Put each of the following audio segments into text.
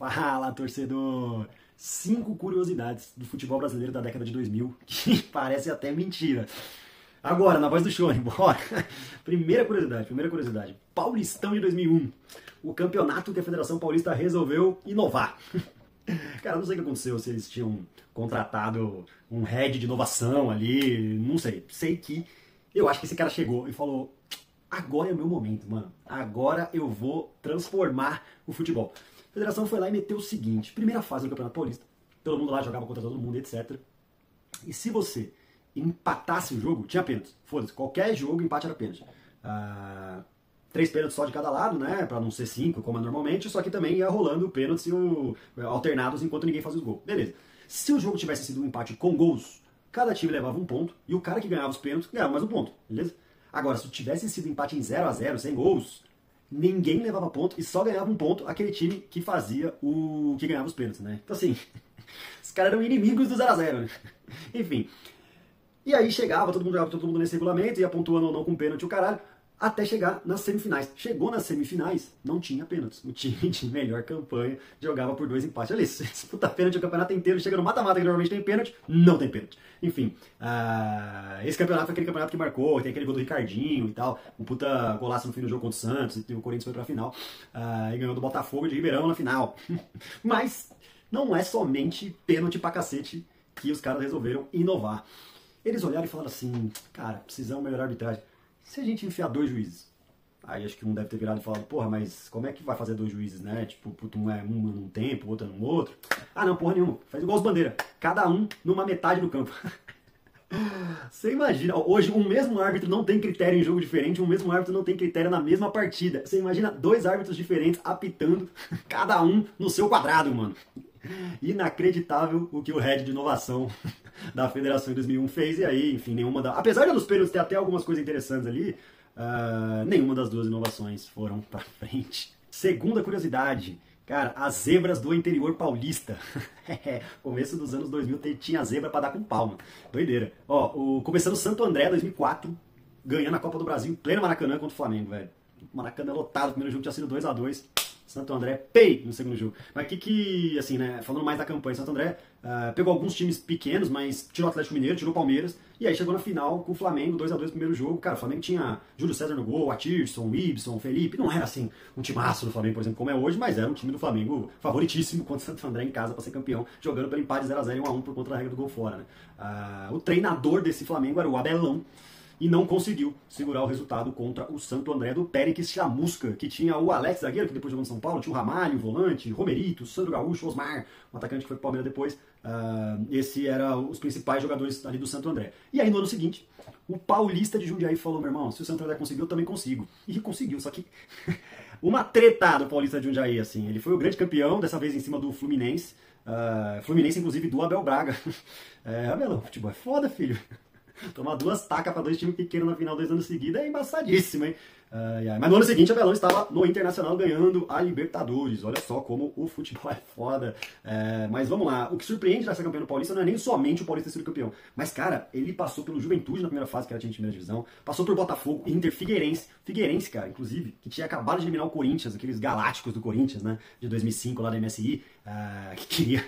Fala, torcedor! 5 curiosidades do futebol brasileiro da década de 2000 que parece até mentira. Agora, na voz do Shone, bora! Primeira curiosidade. Paulistão de 2001. O campeonato que a Federação Paulista resolveu inovar. Cara, não sei o que aconteceu, se eles tinham contratado um head de inovação ali, não sei. Sei que eu acho que esse cara chegou e falou: agora é o meu momento, mano. Agora eu vou transformar o futebol. A federação foi lá e meteu o seguinte: primeira fase do Campeonato Paulista, todo mundo lá jogava contra todo mundo, etc. E se você empatasse o jogo, tinha pênalti. Foda-se, qualquer jogo, empate era pênalti. 3 pênaltis só de cada lado, né? Pra não ser 5, como é normalmente, só que também ia rolando pênaltis alternados enquanto ninguém fazia os gols. Beleza. Se o jogo tivesse sido um empate com gols, cada time levava um ponto e o cara que ganhava os pênaltis ganhava mais um ponto, beleza? Agora, se tivesse sido empate em 0-0, sem gols, ninguém levava ponto e só ganhava um ponto aquele time que fazia que ganhava os pênaltis, né? Então assim, os caras eram inimigos do 0-0, né? Enfim. E aí jogava todo mundo nesse regulamento, ia pontuando ou não com pênalti o caralho, até chegar nas semifinais. Chegou nas semifinais, não tinha pênaltis. O time de melhor campanha jogava por 2 empates. Olha isso, disputa pênalti o campeonato inteiro, chega no mata-mata que normalmente tem pênalti, não tem pênalti. Enfim, esse campeonato foi aquele campeonato que marcou, tem aquele gol do Ricardinho e tal, um puta golaço no fim do jogo contra o Santos, e o Corinthians foi pra final, e ganhou do Botafogo de Ribeirão na final. Mas não é somente pênalti pra cacete que os caras resolveram inovar. Eles olharam e falaram assim: cara, precisamos melhorar a arbitragem. Se a gente enfiar 2 juízes, aí acho que um deve ter virado e falado: porra, mas como é que vai fazer 2 juízes, né? Tipo, um é um num tempo, o outro é num outro. Ah, não, porra nenhuma. Faz igual os bandeiras. Cada um numa metade do campo. Você imagina, hoje um mesmo árbitro não tem critério em jogo diferente, um mesmo árbitro não tem critério na mesma partida. Você imagina 2 árbitros diferentes apitando, cada um no seu quadrado, mano. Inacreditável o que o head de inovação da Federação em 2001 fez, e aí, enfim, apesar de dos pênaltis ter até algumas coisas interessantes ali, nenhuma das 2 inovações foram pra frente. Segunda curiosidade, cara, as zebras do interior paulista. Começo dos anos 2000 tinha zebra pra dar com palma. Doideira. Ó, começando Santo André, 2004, ganhando a Copa do Brasil em pleno Maracanã contra o Flamengo, velho. Maracanã lotado, o primeiro jogo tinha sido 2-2. Santo André, no segundo jogo. Mas assim, né, falando mais da campanha, Santo André pegou alguns times pequenos, mas tirou o Atlético Mineiro, tirou o Palmeiras, e aí chegou na final com o Flamengo, 2-2 no primeiro jogo. Cara, o Flamengo tinha Júlio César no gol, Atirson, Ibson, Felipe, não era assim um timaço do Flamengo, por exemplo, como é hoje, mas era um time do Flamengo favoritíssimo contra o Santo André em casa para ser campeão, jogando pelo empate 0-0 e 1-1 por conta da regra do gol fora, né? O treinador desse Flamengo era o Abelão, e não conseguiu segurar o resultado contra o Santo André do Péricles Chamusca, que tinha o Alex, zagueiro, que depois jogou no São Paulo, tinha o Ramalho, volante, Romerito, Sandro Gaúcho, Osmar, um atacante que foi pro Palmeiras depois. Esse eram os principais jogadores ali do Santo André. E aí no ano seguinte, o Paulista de Jundiaí falou: meu irmão, se o Santo André conseguiu, eu também consigo. E conseguiu, só que uma treta do Paulista de Jundiaí, assim. Ele foi o grande campeão, dessa vez em cima do Fluminense. Fluminense, inclusive, do Abel Braga. Abelão, futebol é foda, filho. Tomar 2 tacas para 2 times pequenos na final 2 anos seguidos é embaçadíssimo, hein? Mas no ano seguinte, a Abelão estava no Internacional ganhando a Libertadores. Olha só como o futebol é foda. Mas vamos lá. O que surpreende nessa campanha do Paulista não é nem somente o Paulista ter sido campeão. Mas, cara, ele passou pelo Juventude na primeira fase, que era time de primeira divisão. Passou por Botafogo, Inter, Figueirense. Figueirense, cara, inclusive, que tinha acabado de eliminar o Corinthians, aqueles galácticos do Corinthians, né? De 2005, lá da MSI. Que queria...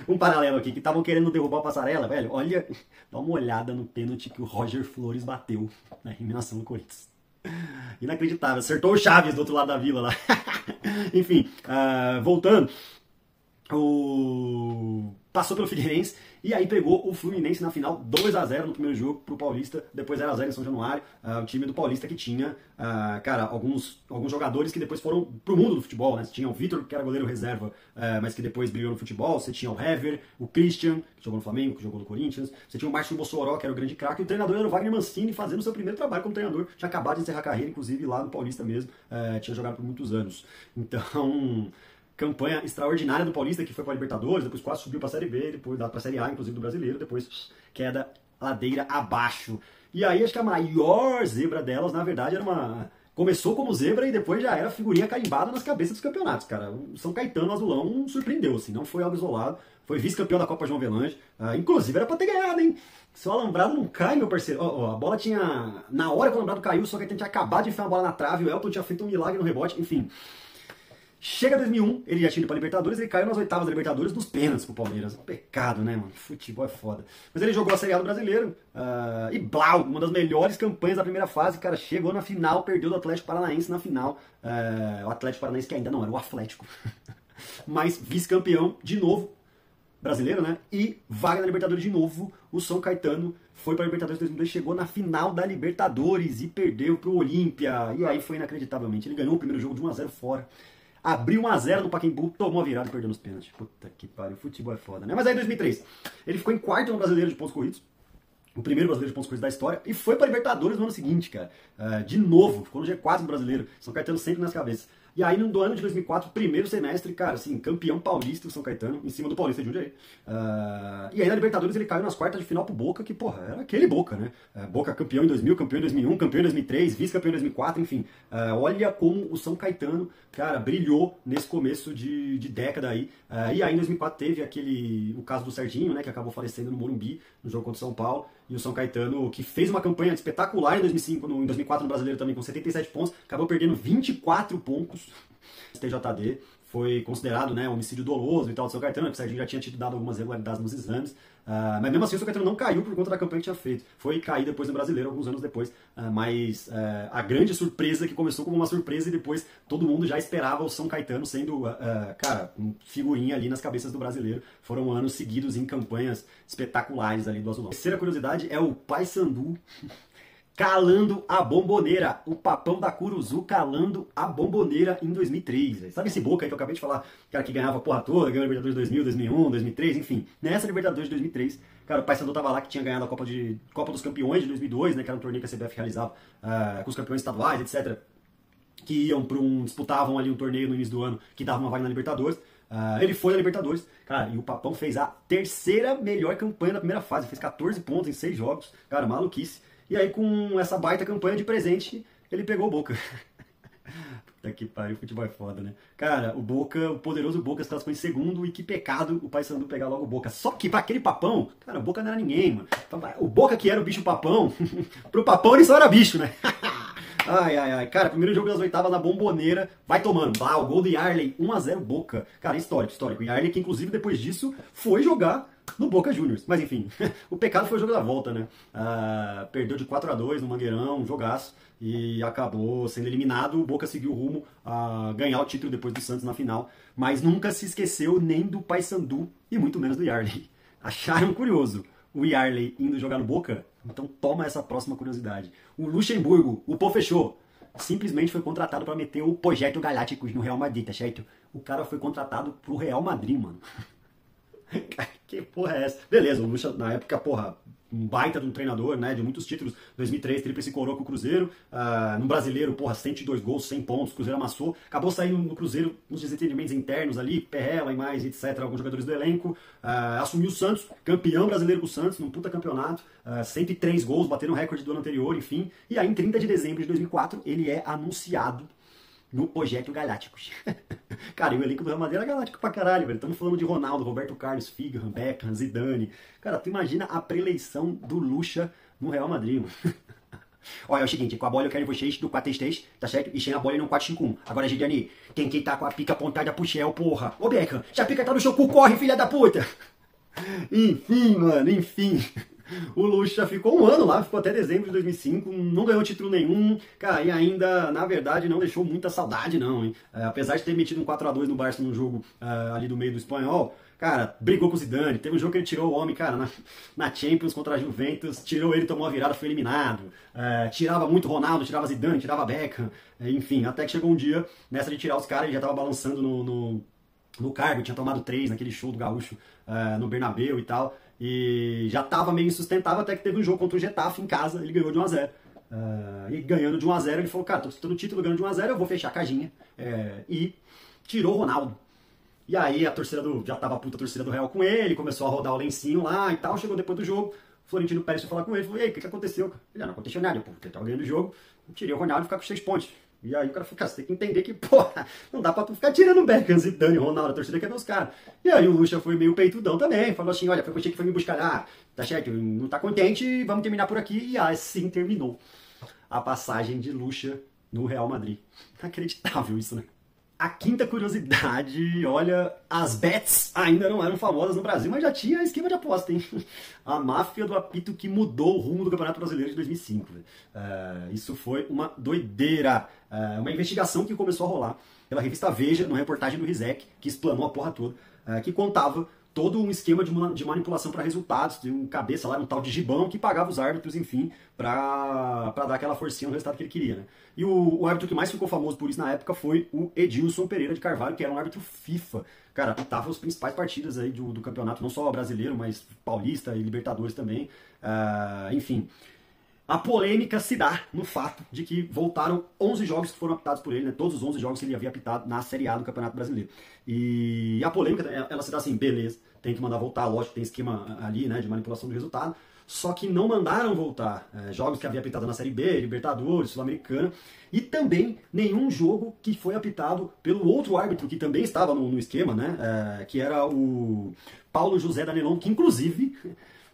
Um paralelo aqui, que estavam querendo derrubar o Passarella, velho. Olha, dá uma olhada no pênalti que o Roger Flores bateu na eliminação do Corinthians. Inacreditável, acertou o Chaves do outro lado da vila lá. Enfim, voltando, passou pelo Figueirense e aí pegou o Fluminense na final 2-0 no primeiro jogo pro Paulista, depois 0-0 em São Januário. O time do Paulista que tinha, cara, alguns jogadores que depois foram pro mundo do futebol, né? Você tinha o Vitor, que era goleiro reserva, mas que depois brilhou no futebol. Você tinha o Hever, o Christian, que jogou no Flamengo, que jogou no Corinthians. Você tinha o Márcio Mossoró, que era o grande craque, e o treinador era o Wagner Mancini, fazendo seu primeiro trabalho como treinador. Tinha acabado de encerrar a carreira, inclusive, lá no Paulista mesmo. Tinha jogado por muitos anos. Então... campanha extraordinária do Paulista, que foi para a Libertadores, depois quase subiu para a Série B, depois para a Série A, inclusive do Brasileiro, depois queda ladeira abaixo. E aí acho que a maior zebra delas, na verdade, começou como zebra e depois já era figurinha carimbada nas cabeças dos campeonatos, cara. O São Caetano Azulão surpreendeu, assim, não foi algo isolado, foi vice-campeão da Copa João Avelange, inclusive era para ter ganhado, hein? Se o alambrado não cai, meu parceiro, a bola tinha, na hora que o alambrado caiu, o São Caetano tinha acabado de enfiar a bola na trave, o Elton tinha feito um milagre no rebote, enfim... Chega 2001, ele já tinha ido pra Libertadores, ele caiu nas oitavas da Libertadores nos pênaltis pro Palmeiras. Um pecado, né, mano? Futebol é foda. Mas ele jogou a Série A do Brasileiro e blau, uma das melhores campanhas da primeira fase. Cara, chegou na final, perdeu do Atlético Paranaense na final. O Atlético Paranaense que ainda não era o Atlético. Mas vice-campeão de novo, brasileiro, né? E vaga na Libertadores de novo. O São Caetano foi para a Libertadores 2002, chegou na final da Libertadores e perdeu pro Olímpia. E aí foi inacreditavelmente. Ele ganhou o primeiro jogo de 1 a 0 fora. Abriu 1 a 0 no Pacaembu, tomou a virada e perdeu nos pênaltis. Puta que pariu, futebol é foda, né? Mas aí em 2003, ele ficou em quarto no Brasileiro de pontos corridos. O primeiro brasileiro de pontos corridos da história. E foi para a Libertadores no ano seguinte, cara. De novo, ficou no G4 brasileiro. São Caetano sempre nas cabeças. E aí, no ano de 2004, primeiro semestre, cara, assim, campeão paulista do São Caetano, em cima do Paulista de Jundiaí. E aí, na Libertadores, ele caiu nas quartas de final pro Boca, que, porra, era aquele Boca, né? Boca campeão em 2000, campeão em 2001, campeão em 2003, vice-campeão em 2004, enfim. Olha como o São Caetano, cara, brilhou nesse começo de década aí. E aí, em 2004, teve o caso do Serginho, né, que acabou falecendo no Morumbi, no jogo contra o São Paulo. E o São Caetano, que fez uma campanha espetacular em 2005, em 2004 no Brasileiro também, com 77 pontos, acabou perdendo 24 pontos. O TJD foi considerado, né, homicídio doloso e tal do São Caetano, porque o Serginho já tinha dado algumas irregularidades nos exames. Mas mesmo assim o São Caetano não caiu por conta da campanha que tinha feito. Foi cair depois no Brasileiro, alguns anos depois. Mas a grande surpresa, que começou como uma surpresa e depois todo mundo já esperava o São Caetano sendo, cara, figurinha ali nas cabeças do brasileiro. Foram anos seguidos em campanhas espetaculares ali do Azulão. A terceira curiosidade é o Paysandu calando a Bomboneira. O Papão da Curuzu calando a Bomboneira em 2003. Véio. Sabe esse Boca aí que eu acabei de falar? Cara que ganhava a porra toda, ganhou a Libertadores 2000, 2001, 2003, enfim. Nessa Libertadores de 2003, cara, o Paysandu tava lá que tinha ganhado a Copa dos Campeões de 2002, né? Que era um torneio que a CBF realizava com os campeões estaduais, etc. Que iam disputavam ali um torneio no início do ano que dava uma vaga na Libertadores. Ele foi na Libertadores, cara, e o Papão fez a terceira melhor campanha da primeira fase. Fez 14 pontos em 6 jogos. Cara, maluquice. E aí, com essa baita campanha de presente, ele pegou o Boca. Puta que pariu, futebol é foda, né? Cara, o Boca, o poderoso Boca se classificou em segundo e que pecado o Paysandu pegar logo o Boca. Só que pra aquele Papão, cara, o Boca não era ninguém, mano. O Boca que era o bicho Papão, pro Papão ele só era bicho, né? Ai. Cara, primeiro jogo das oitavas na Bomboneira, vai tomando. O gol do Yarley, 1 a 0 Boca. Cara, histórico. O Yarley que, inclusive, depois disso, foi jogar no Boca Juniors. Mas, enfim, o pecado foi o jogo da volta, né? Perdeu de 4 a 2 no Mangueirão, um jogaço, e acabou sendo eliminado. O Boca seguiu o rumo a ganhar o título depois do Santos na final, mas nunca se esqueceu nem do Paysandu e muito menos do Yarley. Acharam curioso o Yarley indo jogar no Boca? Então toma essa próxima curiosidade. O Luxemburgo, o Pô fechou, simplesmente foi contratado para meter o Projeto Galácticos no Real Madrid, tá certo? O cara foi contratado pro Real Madrid, mano. Que porra é essa? Beleza, o Lucha, na época, porra, um baita de um treinador, né, de muitos títulos, 2003, tríplice coroa com o Cruzeiro, no Brasileiro, porra, 102 gols, 100 pontos, o Cruzeiro amassou, acabou saindo no Cruzeiro uns desentendimentos internos ali, Perrela e mais, etc, alguns jogadores do elenco, assumiu o Santos, campeão brasileiro com o Santos, num puta campeonato, 103 gols, batendo o recorde do ano anterior, enfim, e aí em 30 de dezembro de 2004, ele é anunciado no Projeto Galácticos. Cara, e o elenco do Real Madrid era galáctico pra caralho, velho. Estamos falando de Ronaldo, Roberto Carlos, Figo, Beckham, Zidane. Cara, tu imagina a preeleição do Lucha no Real Madrid, mano. Olha, é o seguinte, com a bola eu quero vocês do 4-3-3, tá certo? E sem a bola no 4-5-1. Agora, Gideani, tem que tá com a pica apontada pro Shell, porra. Ô, Beckham, se a pica tá no seu cu, corre, filha da puta. Enfim, mano, enfim. O Lucha ficou um ano lá, ficou até dezembro de 2005, não ganhou título nenhum, cara, e ainda, na verdade, não deixou muita saudade não, hein? Apesar de ter metido um 4 a 2 no Barça num jogo ali do meio do espanhol, cara, brigou com o Zidane, teve um jogo que ele tirou o homem, cara, na Champions contra a Juventus, tirou ele, tomou a virada, foi eliminado, tirava muito Ronaldo, tirava Zidane, tirava Beckham, enfim, até que chegou um dia, nessa de tirar os caras, ele já tava balançando no cargo, tinha tomado 3 naquele show do Gaúcho no Bernabéu e tal, e já tava meio insustentável até que teve um jogo contra o Getafe em casa, ele ganhou de 1 a 0. E ganhando de 1 a 0 ele falou, cara, tô disputando o título, ganhando de 1 a 0 eu vou fechar a caixinha. E tirou o Ronaldo. E aí a torcida já tava a puta torcida do Real com ele, começou a rodar o lencinho lá e tal, chegou depois do jogo, Florentino Pérez foi falar com ele, falou, e aí, o que aconteceu? Ele, não aconteceu nada, pô, ele tava ganhando o jogo, eu tirei o Ronaldo e ficar com 6 pontos. E aí o cara falou, cara, você tem que entender que, porra, não dá pra tu ficar tirando o Beckham, Zidane, Ronaldo, a torcida quer ver os caras. E aí o Lucha foi meio peitudão também, falou assim, olha, foi você que foi me buscar, tá certo, não tá contente, vamos terminar por aqui. E assim terminou a passagem de Lucha no Real Madrid. Inacreditável isso, né? A quinta curiosidade, olha, as bets ainda não eram famosas no Brasil, mas já tinha esquema de aposta, hein? A máfia do apito que mudou o rumo do Campeonato Brasileiro de 2005. Isso foi uma doideira. Uma investigação que começou a rolar pela revista Veja, numa reportagem do Rizek, que explanou a porra toda, que contava todo um esquema de manipulação para resultados, de um cabeça lá, um tal de Gibão, que pagava os árbitros, enfim, para dar aquela forcinha no resultado que ele queria, né? E o árbitro que mais ficou famoso por isso na época foi o Edilson Pereira de Carvalho, que era um árbitro FIFA. Cara, apitava os principais partidas aí do campeonato, não só brasileiro, mas paulista e Libertadores também. Enfim, a polêmica se dá no fato de que voltaram 11 jogos que foram apitados por ele, né? Todos os 11 jogos que ele havia apitado na Série A do Campeonato Brasileiro. E a polêmica, ela se dá assim, beleza, tem que mandar voltar, lógico, tem esquema ali, né, de manipulação do resultado, só que não mandaram voltar jogos que havia apitado na Série B, Libertadores, Sul-Americana, e também nenhum jogo que foi apitado pelo outro árbitro que também estava no esquema, né, que era o Paulo José Danelon, que inclusive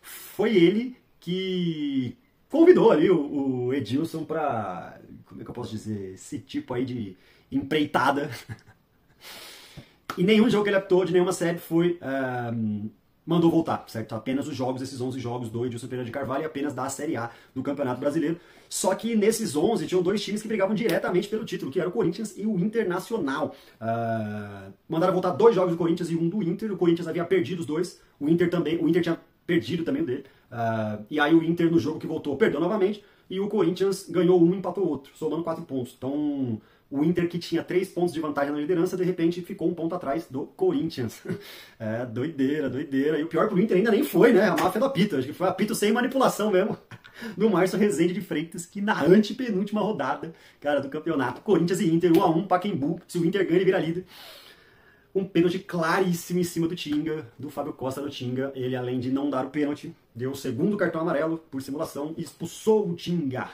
foi ele que convidou ali o Edilson para, como é que eu posso dizer, esse tipo aí de empreitada. E nenhum jogo que ele apitou de nenhuma série mandou voltar, certo? Apenas os jogos, esses 11 jogos do Edilson Pereira de Carvalho e apenas da Série A do Campeonato Brasileiro. Só que nesses 11 tinham dois times que brigavam diretamente pelo título, que era o Corinthians e o Internacional. Mandaram voltar 2 jogos do Corinthians e um do Inter. O Corinthians havia perdido os dois, o Inter tinha perdido também o dele. E aí o Inter no jogo que voltou perdeu novamente e o Corinthians ganhou um e empatou o outro, somando 4 pontos. Então o Inter, que tinha 3 pontos de vantagem na liderança, de repente ficou 1 ponto atrás do Corinthians. Doideira, doideira. E o pior pro Inter ainda nem foi, né? A máfia do apito. Acho que foi apito sem manipulação mesmo. Do Márcio Rezende de Freitas, que na antepenúltima rodada, cara, do campeonato, Corinthians e Inter, 1-1, Pacaembu. Se o Inter ganha, ele vira líder. Um pênalti claríssimo em cima do Tinga, do Fábio Costa do Tinga. Ele, além de não dar o pênalti, deu o segundo cartão amarelo por simulação e expulsou o Tinga.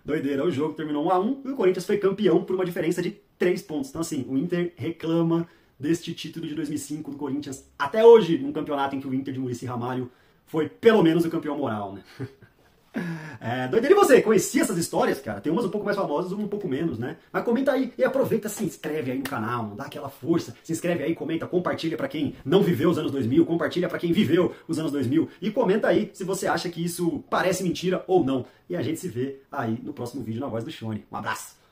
Doideira, o jogo terminou 1-1 e o Corinthians foi campeão por uma diferença de 3 pontos. Então assim, o Inter reclama deste título de 2005 do Corinthians até hoje, um campeonato em que o Inter de Muricy Ramalho foi pelo menos o campeão moral, né? Doideira, e você? Conhecia essas histórias, cara? Tem umas um pouco mais famosas, um pouco menos, né? Mas comenta aí e aproveita, se inscreve aí no canal, dá aquela força, se inscreve aí, comenta, compartilha pra quem não viveu os anos 2000, compartilha pra quem viveu os anos 2000 e comenta aí se você acha que isso parece mentira ou não. E a gente se vê aí no próximo vídeo na Voz do Shone. Um abraço!